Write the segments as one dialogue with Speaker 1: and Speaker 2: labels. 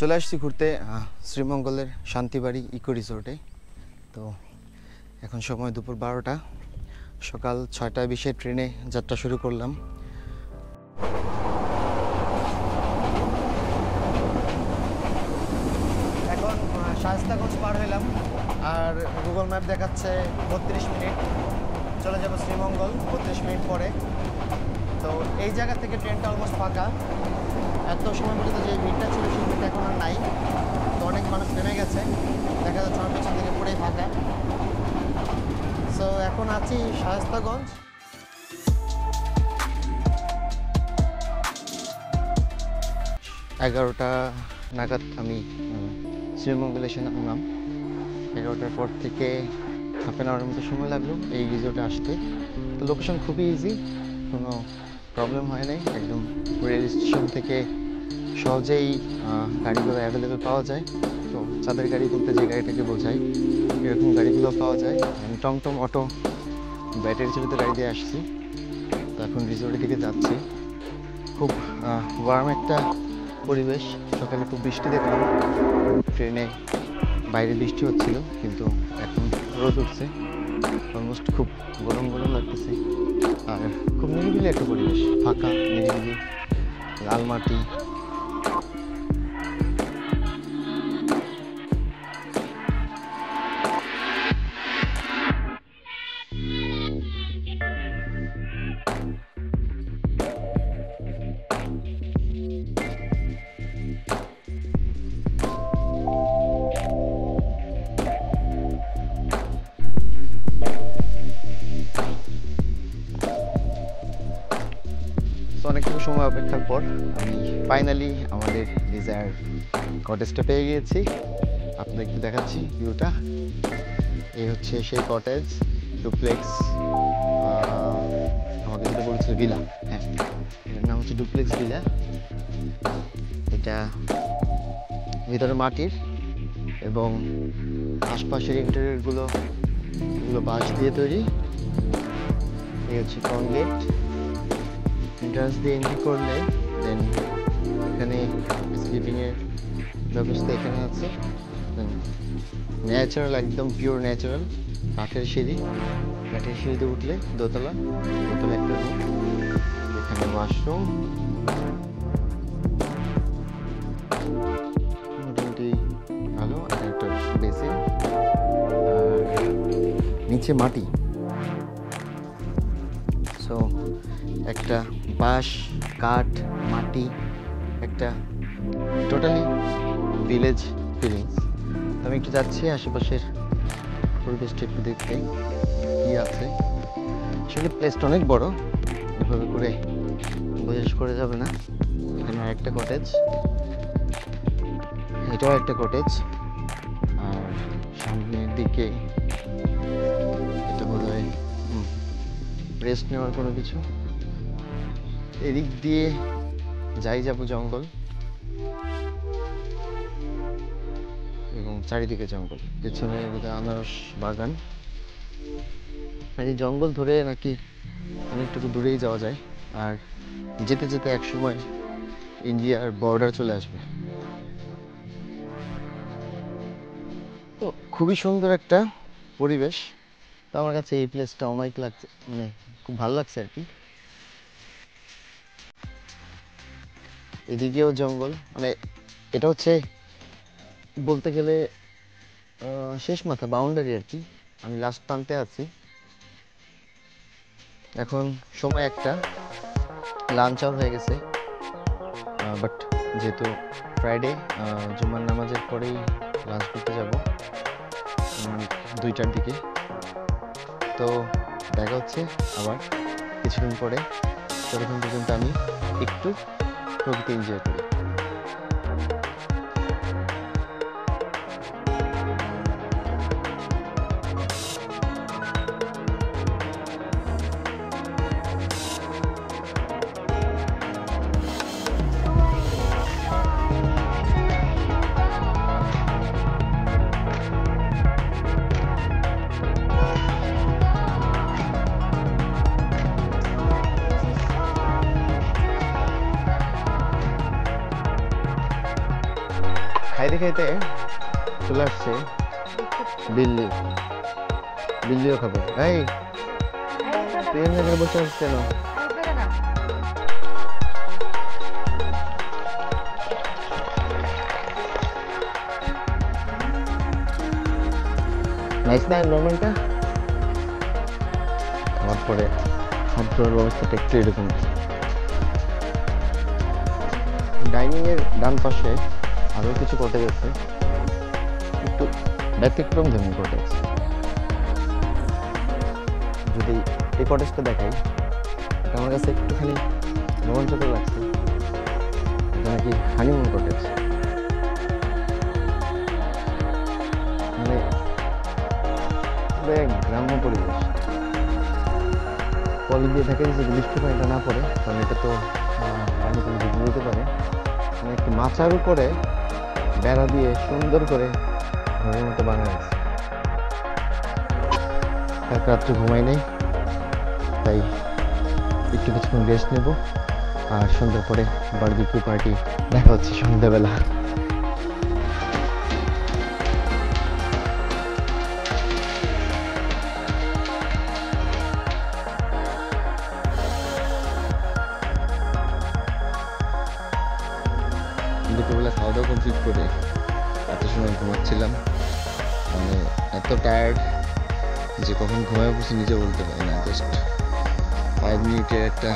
Speaker 1: চলে আসছি ঘুরতে শ্রীমঙ্গলের শান্তিবাড়ি ইকো রিসোর্টে। তো এখন সময় দুপুর 12টা, সকাল 6:20 ট্রেনে যাত্রা শুরু করলাম। এখন শায়েস্তাগঞ্জ পার হইলাম, আর গুগল ম্যাপ দেখাচ্ছে 32 মিনিট, চলে যাব শ্রীমঙ্গল 32 মিনিট পরে। তো এই জায়গা থেকে ট্রেনটা অলমোস্ট ফাঁকা। এত সময় পর্যন্ত যে ভিড়টা ছিল সেই ভিড়টা এখন আর নাই। তো অনেক মানুষ নেমে গেছে, দেখা যাচ্ছে আমার পেছন থেকে পুরোই ফাঁকা। সো এখন আছি শায়েস্তাগঞ্জ। এগারোটা নাগাদ আমি শ্রীমঙ্গলে এসে নামলাম। 11টার পর থেকে হাফ অ্যান আওয়ারের মতো সময় লাগলো এই রিসোর্টে আসতে। তো লোকেশন খুবই ইজি, কোনো প্রবলেম হয় নাই। একদম রেল স্টেশন থেকে সহজেই গাড়িগুলো অ্যাভেলেবেল পাওয়া যায়। তো চাঁদের গাড়ি বলতে যে গাড়িটাকে বোঝায়, এরকম গাড়িগুলো পাওয়া যায়। আমি টমটম, অটো, ব্যাটারি চালিত গাড়ি দিয়ে আসছি। তো এখন রিসোর্টের দিকে যাচ্ছি। খুব ওয়ার্ম একটা পরিবেশ। সকালে খুব বৃষ্টি দেখলাম, ট্রেনে বাইরে বৃষ্টি হচ্ছিল, কিন্তু এখন রোদ উঠছে। অলমোস্ট খুব গরম গরম লাগতেছে। আর খুব নিরিবিলি একটা পরিবেশ, ফাঁকা, নিরিবিলি, লাল মাটি। অনেকটুকু সময় অপেক্ষার পর আমি ফাইনালি আমাদের ডিজায়ার কটেজটা পেয়ে গিয়েছি। আপনাদেরকে দেখাচ্ছি ভিউটা। এই হচ্ছে সেই কটেজ, ডুপ্লেক্স। আমাকে যেটা বলেছিল ভিলা, হ্যাঁ, এটার নাম হচ্ছে ডুপ্লেক্স ভিলা। এটা ভিতরে মাটির, এবং আশপাশের ইন্টেরিয়রগুলো বাঁশ দিয়ে তৈরি। এই হচ্ছে ফ্রন্ট গেট। এন্ট্রান্স দিয়ে এন্ট্রি করলে দেন এখানে স্লিপিংয়ের ব্যবস্থা এখানে আছে। দেন ন্যাচারাল, একদম পিওর ন্যাচারাল কাঠের সিঁড়ি। কাঠের সিঁড়িতে উঠলে দোতলা একটা রুম, এখানে ওয়াশরুম। মোটামুটি ভালো। আর একটা বেসিন, আর নিচে মাটি। সো একটা বাঁশ, কাঠ, মাটি, একটা টোটালি ভিলেজ ফিলিংস। আমি একটু যাচ্ছি আশেপাশের পরিবেশটা একটু দেখতে কি আছে। আসলে প্লেসটা অনেক বড়, এভাবে করে শেষ করে যাবে না। এখানে একটা কটেজ, এটাও একটা কটেজ, আর সামনের দিকে এটা বোধহয় রেস্ট নেওয়ার কোনো কিছু। এদিক দিয়ে যাব জঙ্গল, এবং চারিদিকে জঙ্গল। পেছনে বোধহয় আনারস বাগান। এই জঙ্গল ধরে নাকি অনেকটুকু দূরেই যাওয়া যায়, আর যেতে যেতে একসময় ইন্ডিয়ার বর্ডার চলে আসবে। তো খুবই সুন্দর একটা পরিবেশ। তো আমার কাছে এই প্লেসটা অনেক লাগছে, মানে খুব ভালো লাগছে আর কি। এদিকেও জঙ্গল, মানে এটা হচ্ছে বলতে গেলে শেষ মাথা, বাউন্ডারি আর কি। আমি লাস্ট প্রান্তে আছি। এখন সময় একটা, লাঞ্চ আওয়ার হয়ে গেছে। বাট যেহেতু ফ্রাইডে, জুমার নামাজের পরেই লাঞ্চ করতে যাব 2টার দিকে। তো দেখা হচ্ছে আবার কিছুদিন পরে। ততক্ষণ পর্যন্ত আমি একটু প্রকৃতি এনজয় করি। খাইতে খাইতে চলে আসছে বিল্লি। বিল্লিও খাবে। এই তুই এমনি করে বসে আসছিস কেন? নাইস না এনভায়রনমেন্টটা? খাওয়ার পরে হাত ধোয়ার ব্যবস্থাটা একটু এরকম। ডাইনিং এর ডান পাশে আরো কিছু কটেজ আছে, একটু ব্যতিক্রম ধর্মী কটেজ। যদি এই কটেজটা দেখাই, এটা আমার কাছে একটুখানি রোমাঞ্চকর লাগছে। এটা নাকি হানিমুন কটেজ। মানে গ্রাম্য পরিবেশ, পলি দিয়ে থাকে যে বৃষ্টি পানিটা না পড়ে, কারণ এটা তো পানি পানি ভিজে যেতে পারে। মানে একটু মাচার উপরে বেড়া দিয়ে সুন্দর করে ঘরের মতো বানানো আছে। এক রাত্রে ঘুমাই নেই, তাই একটু কিছুক্ষণ রেস্ট নেব, আর সন্ধ্যার পরে বারবিকিউ পার্টি দেখা হচ্ছে সন্ধ্যাবেলা। দুপুরবেলা খাওয়া দাওয়া কমপ্লিট করে এত সময় ঘুমাচ্ছিলাম, মানে এত টায়ার্ড যে কখন ঘুমায় পড়ছি নিজে বলতে পারি না। জাস্ট 5 মিনিটের একটা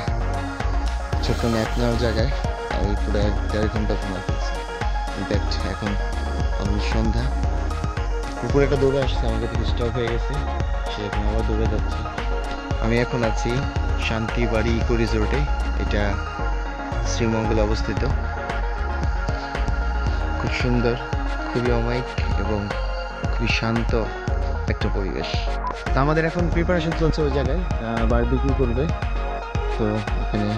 Speaker 1: ছোট্ট ন্যাপ নেওয়ার জায়গায় আমি পুরো 1.5 ঘন্টা ঘুমায় ফেলছি। ইনফ্যাক্ট এখন অলমোস্ট সন্ধ্যা। কুকুর একটা দৌড়ে আসছে, আমাকে থেকে স্টপ হয়ে গেছে, সে এখন আবার দৌড়ে যাচ্ছে। আমি এখন আছি শান্তিবাড়ি ইকো রিসোর্টে, এটা শ্রীমঙ্গলে অবস্থিত। খুব সুন্দর, খুবই অমায়িক এবং খুবই শান্ত একটা পরিবেশ। তো আমাদের এখন প্রিপারেশন চলছে ওই জায়গায়, বারবিকিউ করবে। তো এখানে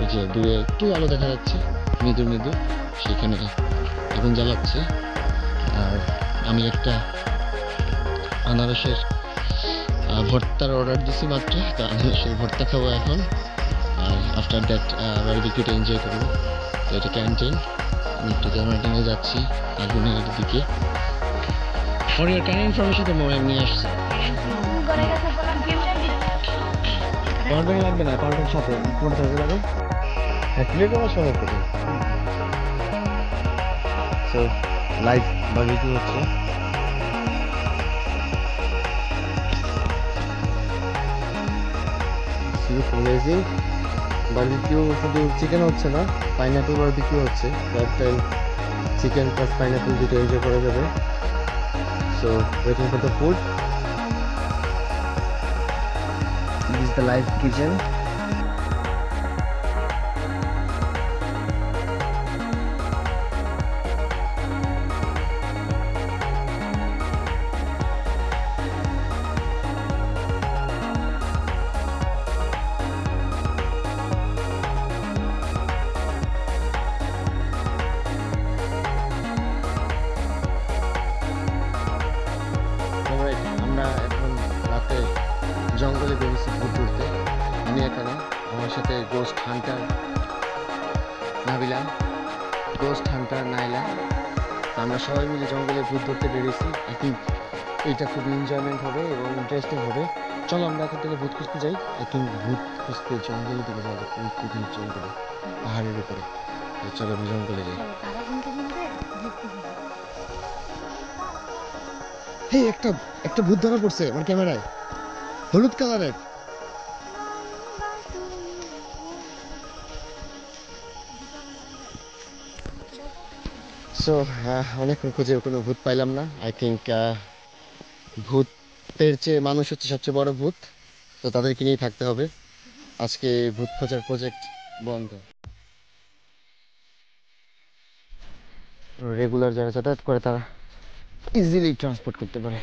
Speaker 1: এই যে দূরে একটু আলো দেখা যাচ্ছে মৃদু মৃদু, সেখানে আগুন জ্বালাচ্ছে। আর আমি একটা আনারসের ভর্তার অর্ডার দিছি মাত্র, তো আনারসের ভর্তা খাবো এখন। আর আফটার দ্যাট বারবিকিউটা এনজয় করবো। তো এটা ক্যান্টিন, আমি একটু ক্যামেরাটা নিয়ে যাচ্ছি আগুনের দিকে। ফর ইউর কাইন্ড ইনফরমেশন তো মোবাইল নিয়ে আসছে। পাওয়ার ব্যাংক লাগবে না, পাওয়ার ব্যাংক সাথে কোন থাকবে লাগে অ্যাক্টিভেট করার সময় থেকে। সো লাইভ বারবিকিউ হচ্ছে। Amazing barbecue. শুধু চিকেন হচ্ছে না, পাইনাপেল বারবিকিউ হচ্ছে। লাইফস্টাইল চিকেন প্লাস পাইনাপেল দুটো এনজয় করা যাবে। So waiting for the food. This is the live kitchen. আমরা এখন রাতে জঙ্গলে বেরিয়েছি ভূত ধরতে। আমি এখানে, আমার সাথে ghost Hunter Nabila, ghost Hunter Naila. আমরা সবাই মিলে জঙ্গলে ভূত ধরতে বেরিয়েছি। আই থিঙ্ক এইটা খুবই এনজয়মেন্ট হবে এবং ইন্টারেস্টিং হবে। চলো আমরা এখান থেকে ভূত খুঁজতে যাই। আই থিঙ্ক ভূত খুঁজতে জঙ্গলের দিকে যাবো, খুবই জঙ্গলে, পাহাড়ের উপরে। চলো আমি জঙ্গলে যাই। হেই, একটা একটা ভূত ধরা পড়ছে আমার ক্যামেরায়, হলুদ কালারের। সো অনেকক্ষণ খুঁজে কোনো ভূত পাইলাম না। আই থিঙ্ক ভূতের চেয়ে মানুষ হচ্ছে সবচেয়ে বড় ভূত, তো তাদেরকে নিয়েই থাকতে হবে। আজকে ভূত খোঁজার প্রজেক্ট বন্ধ। রেগুলার যারা যাতায়াত করে তারা ইজিলি ট্রান্সপোর্ট করতে পারে।